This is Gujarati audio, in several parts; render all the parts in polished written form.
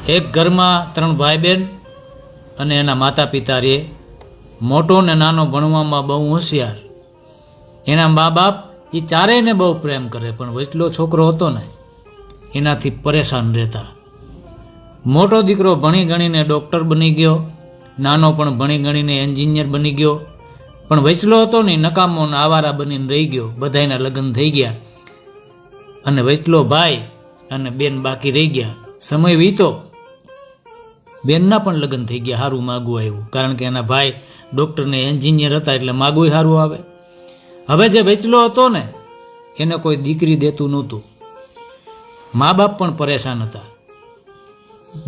એક ઘરમાં 3 ભાઈ બહેન અને એના માતા પિતા રહે. મોટો ને નાનો ભણવામાં બહુ હોશિયાર. એના મા બાપ એ ચારેયને બહુ પ્રેમ કરે, પણ વચલો છોકરો હતો ને એનાથી પરેશાન રહેતા. મોટો દીકરો ભણી ગણીને ડૉક્ટર બની ગયો, નાનો પણ ભણી ગણીને એન્જિનિયર બની ગયો, પણ વચલો હતો ને નકામો ને આવારા બનીને રહી ગયો. બધાયના લગ્ન થઈ ગયા અને વચલો ભાઈ અને બેન બાકી રહી ગયા. સમય વીતો, બેનના પણ લગ્ન થઈ ગયા. સારું માગું આવ્યું, કારણ કે એના ભાઈ ડૉક્ટર ને એન્જિનિયર હતા એટલે માગું સારું આવે. હવે જે વચલો હતો ને એને કોઈ દીકરી દેતું નહોતું. મા બાપ પણ પરેશાન હતા.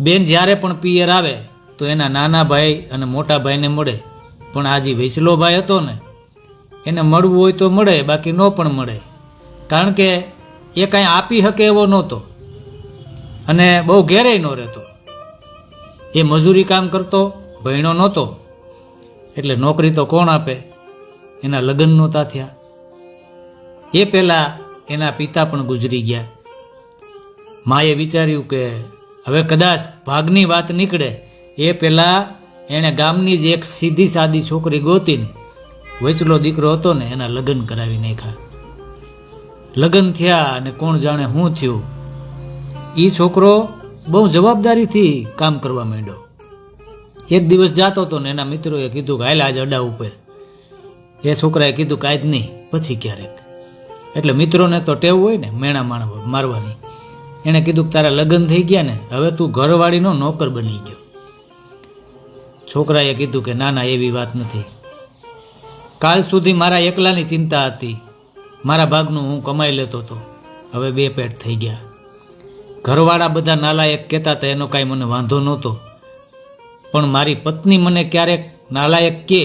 બેન જ્યારે પણ પિયર આવે તો એના નાના ભાઈ અને મોટા ભાઈને મળે, પણ આ જે વચલો ભાઈ હતો ને એને મળવું હોય તો મળે, બાકી ન પણ મળે, કારણ કે એ કાંઈ આપી શકે એવો નહોતો અને બહુ ઘેરેય ન રહેતો. એ મજૂરી કામ કરતો, ભણ્યો નહોતો, એટલે નોકરી તો કોણ આપે. એના લગ્ન નહોતા થયા. એ પહેલાં એના પિતા પણ ગુજરી ગયા. માએ વિચાર્યું કે હવે કદાચ ભાગની વાત નીકળે એ પહેલાં એણે ગામની જ એક સીધી સાદી છોકરી ગોતીને વચલો દીકરો હતો ને એના લગ્ન કરાવી નાખ્યા. લગ્ન થયા અને કોણ જાણે શું થયું. એ છોકરો બહુ જવાબદારીથી કામ કરવા માંડ્યો. એક દિવસ જાતો હતો ને એના મિત્રોએ કીધું કે હાલ આજ અડા ઉપર. એ છોકરાએ કીધું કે આજ નહીં, પછી ક્યારેક. એટલે મિત્રોને તો ટેવ હોય ને મેણા મારવાની. એણે કીધું કે તારા લગ્ન થઈ ગયા ને, હવે તું ઘરવાળીનો નોકર બની ગયો. છોકરાએ કીધું કે ના ના, એવી વાત નથી. કાલ સુધી મારા એકલાની ચિંતા હતી, મારા ભાગનું હું કમાઈ લેતો હતો, હવે 2 પેટ થઈ ગયા. ઘરવાળા બધા નાલાયક કહેતા હતા, એનો કાંઈ મને વાંધો નહોતો, પણ મારી પત્ની મને ક્યારેક નાલાયક કહે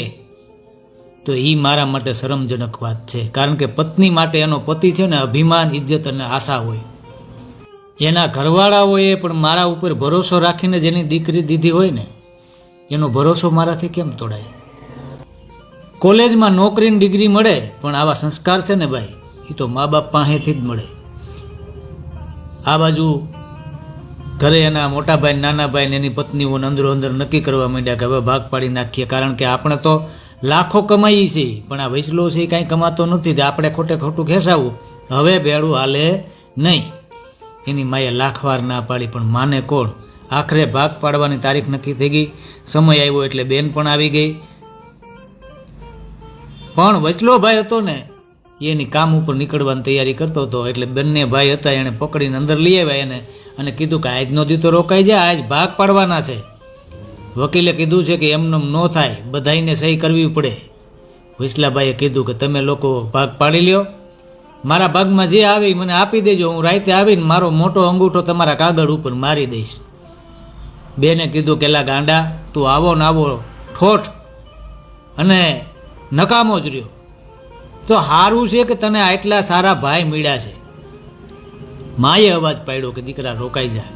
તો એ મારા માટે શરમજનક વાત છે, કારણ કે પત્ની માટે એનો પતિ છે ને અભિમાન, ઇજ્જત અને આશા હોય. એના ઘરવાળાઓએ પણ મારા ઉપર ભરોસો રાખીને જેની દીકરી દીધી હોય ને એનો ભરોસો મારાથી કેમ તોડાય. કોલેજમાં નોકરીની ડિગ્રી મળે, પણ આવા સંસ્કાર છે ને ભાઈ, એ તો મા બાપ પાસેથી જ મળે. આ બાજુ ઘરે એના મોટા ભાઈ નાના ભાઈ એની પત્નીઓને અંદરો અંદર નક્કી કરવા માંડ્યા કે હવે ભાગ પાડી નાખીએ, કારણ કે આપણે તો લાખો કમાઈએ છીએ, પણ આ વચલો છે કાંઈ કમાતો નથી, આપણે ખોટે ખોટું ખેંચાવું, હવે ભેળું હાલે નહીં. એની માએ લાખવાર ના પાડી, પણ માને કોણ. આખરે ભાગ પાડવાની તારીખ નક્કી થઈ ગઈ. સમય આવ્યો એટલે બેન પણ આવી ગઈ. પણ વચલો ભાઈ હતો ને એની કામ ઉપર નીકળવાની તૈયારી કરતો હતો, એટલે બંને ભાઈ હતા એણે પકડીને અંદર લઈ આવ્યા એને અને કીધું કે આજનો દી તો રોકાઈ જાય, આજ ભાગ પાડવાના છે. વકીલે કીધું છે કે એમનેમ ન થાય, બધાઈને સહી કરવી પડે. વચલાભાઈએ કીધું કે તમે લોકો ભાગ પાડી લ્યો, મારા ભાગમાં જે આવે મને આપી દેજો, હું રાતે આવીને મારો મોટો અંગૂઠો તમારા કાગળ ઉપર મારી દઈશ. બેને કીધું કે લા ગાંડા, તું આવો ને આવો ઠોઠ અને નકામો જ રહ્યો, તો સારું છે કે તને આટલા સારા ભાઈ મળ્યા છે. માએ અવાજ પાડ્યો કે દીકરા રોકાઈ જાય.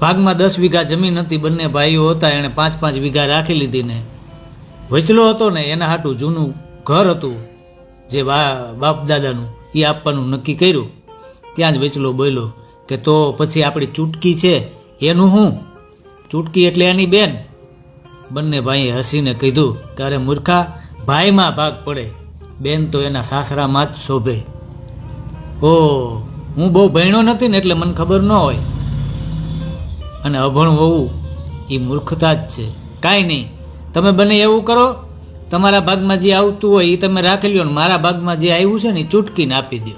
ભાગમાં 10 વીઘા જમીન હતી, બંને ભાઈઓ હતા, એણે 5-5 વીઘા રાખી લીધી ને વચલો હતો ને એના હાટું જૂનું ઘર હતું જે બાપ દાદાનું, એ આપવાનું નક્કી કર્યું. ત્યાં જ વચલો બોલ્યો કે તો પછી આપણી ચૂટકી છે એનું શું? ચૂટકી એટલે એની બેન. બંને ભાઈએ હસીને કીધું કે અરે મૂર્ખા, ભાઈમાં ભાગ પડે, બેન તો એના સાસરામાં જ શોભે. ઓ, હું બહુ ભણ્યો નથી ને એટલે મને ખબર ન હોય, અને અભણ હોવું એ મૂર્ખતા જ છે. કાંઈ નહીં, તમે બંને એવું કરો, તમારા ભાગમાં જે આવતું હોય એ તમે રાખી લ્યો, ને મારા ભાગમાં જે આવ્યું છે ને એ ચૂટકીને આપી દો.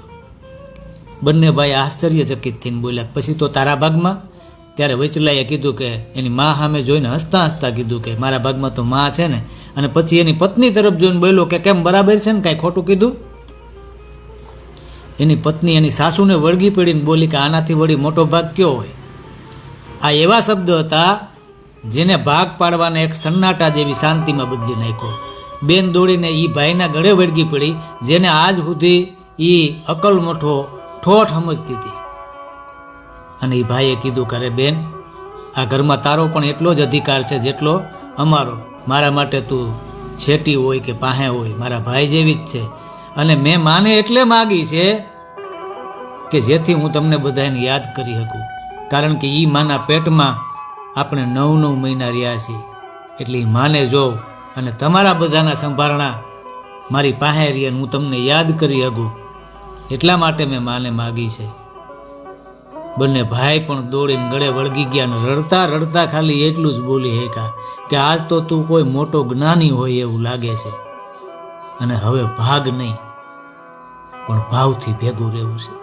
બંને ભાઈ આશ્ચર્યચકિત થઈને બોલ્યા પછી તો તારા ભાગમાં? ત્યારે વચલાએ કીધું કે એની મા સામે જોઈને હસતા હસતા કીધું કે મારા ભાગમાં તો મા છે ને, અને પછી એની પત્ની તરફ જોઈને બોલ્યો કે કેમ બરાબર છે ને, કાંઈ ખોટું કીધું? એની પત્ની એની સાસુને વળગી પડીને બોલી કે આનાથી વળી મોટો ભાગ કયો હોય? આ એવા શબ્દ હતા જેને ભાગ પાડવાને એક સન્નાટા જેવી શાંતિમાં બદલી નાખ્યો. બેન દોડીને એ ભાઈના ગળે વળગી પડી, જેને આજ સુધી એ અકલ મોઠો ઠોઠ સમજતી હતી. અને એ ભાઈએ કીધું કે અરે બેન, આ ઘરમાં તારો પણ એટલો જ અધિકાર છે જેટલો અમારો. મારા માટે તું છેટી હોય કે પાહે હોય, મારા ભાઈ જેવી જ છે, અને મેં માને એટલે માગી છે કે જેથી હું તમને બધાને યાદ કરી શકું, કારણ કે એ માના પેટમાં આપણે 9 મહિના રહ્યા છીએ. એટલે એ માને જોઉં અને તમારા બધાના સંભારણા મારી પાસે રહી અને હું તમને યાદ કરી શકું એટલા માટે મેં માને માગી છે. બંને ભાઈ પણ દોડીને ગળે વળગી ગયા અને રડતા રડતા ખાલી એટલું જ બોલી હેકા કે આજ તો તું કોઈ મોટો જ્ઞાની હોય એવું લાગે છે અને હવે ભાગ નહીં પણ ભાવથી ભેગું રહેવું છે.